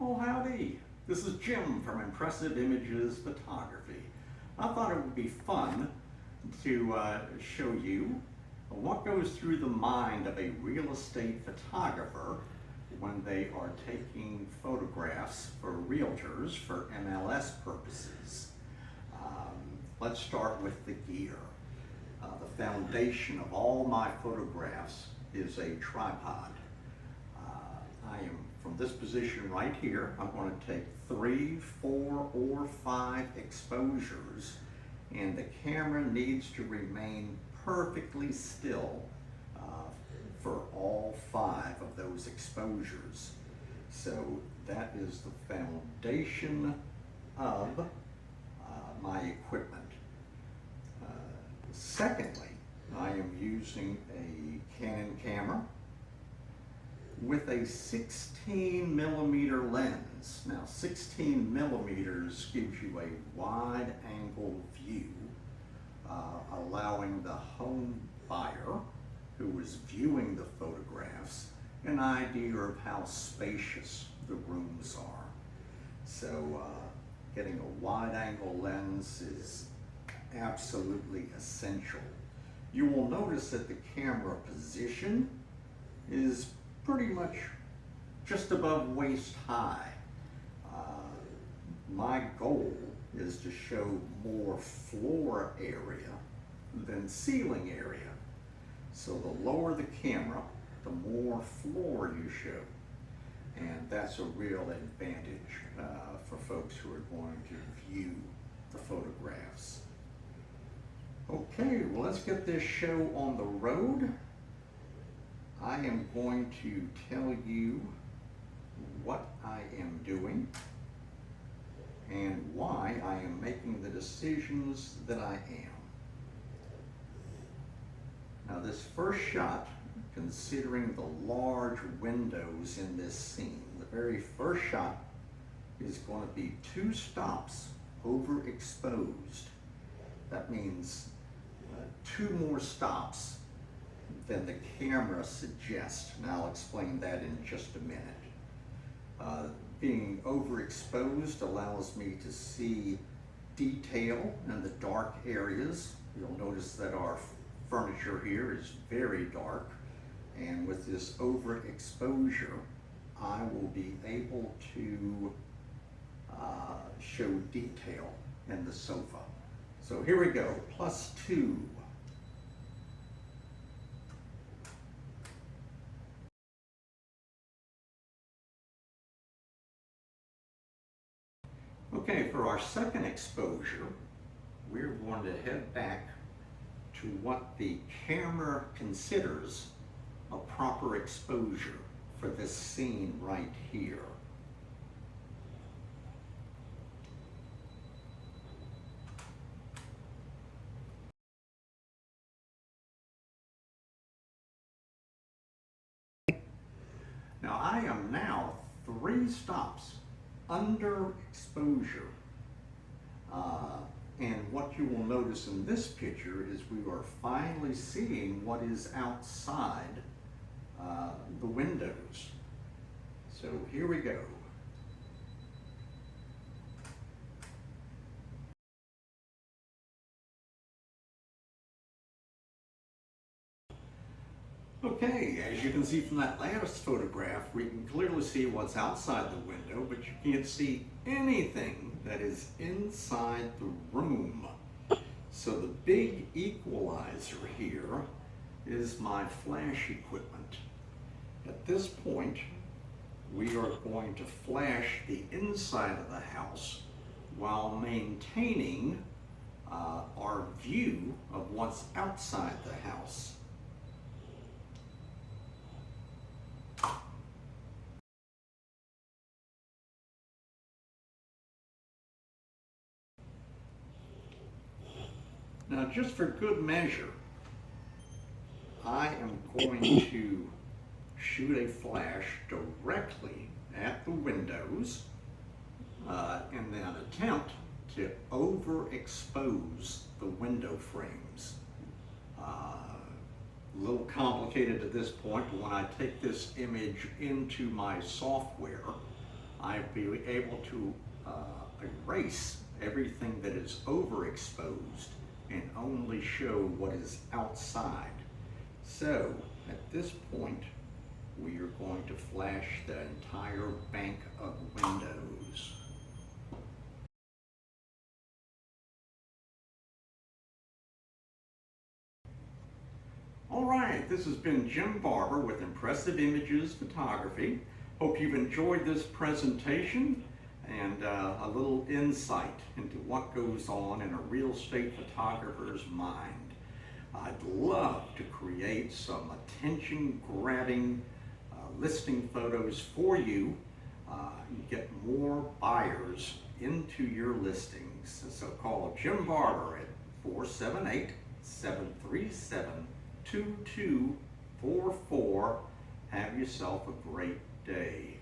Oh, howdy. This is Jim from Impressive Images Photography. I thought it would be fun to show you what goes through the mind of a real estate photographer when they are taking photographs for realtors for MLS purposes. Let's start with the gear. The foundation of all my photographs is a tripod. I am from this position right here. I'm going to take 3, 4, or 5 exposures, and the camera needs to remain perfectly still for all 5 of those exposures. So that is the foundation of my equipment. Secondly, I am using a Canon camera with a 16mm lens. Now 16 millimeters gives you a wide angle view, allowing the home buyer who is viewing the photographs an idea of how spacious the rooms are. So getting a wide angle lens is absolutely essential. You will notice that the camera position is pretty much just above waist high. My goal is to show more floor area than ceiling area. So the lower the camera, the more floor you show. And that's a real advantage for folks who are going to view the photographs. Okay, well, let's get this show on the road. I am going to tell you what I am doing and why I am making the decisions that I am. Now, this first shot, considering the large windows in this scene, the very first shot is going to be 2 stops overexposed. That means 2 more stops than the camera suggests, and I'll explain that in just a minute. Being overexposed allows me to see detail in the dark areas. You'll notice that our furniture here is very dark, and with this overexposure, I will be able to show detail in the sofa. So here we go, +2. Okay, for our second exposure, we're going to head back to what the camera considers a proper exposure for this scene right here. Now I am now 3 stops under exposure, and what you will notice in this picture is we are finally seeing what is outside the windows. So here we go. Okay, as you can see from that last photograph, we can clearly see what's outside the window, but you can't see anything that is inside the room. So the big equalizer here is my flash equipment. At this point, we are going to flash the inside of the house while maintaining our view of what's outside the house. Now, just for good measure, I am going to shoot a flash directly at the windows and then attempt to overexpose the window frames. A little complicated at this point, but when I take this image into my software, I'll be able to erase everything that is overexposed and only show what is outside. So at this point, we are going to flash the entire bank of windows. All right, this has been Jim Barber with Impressive Images Photography. Hope you've enjoyed this presentation and a little insight into what goes on in a real estate photographer's mind. I'd love to create some attention-grabbing listing photos for you. Get more buyers into your listings. So call Jim Barber at 478-737-2244. Have yourself a great day.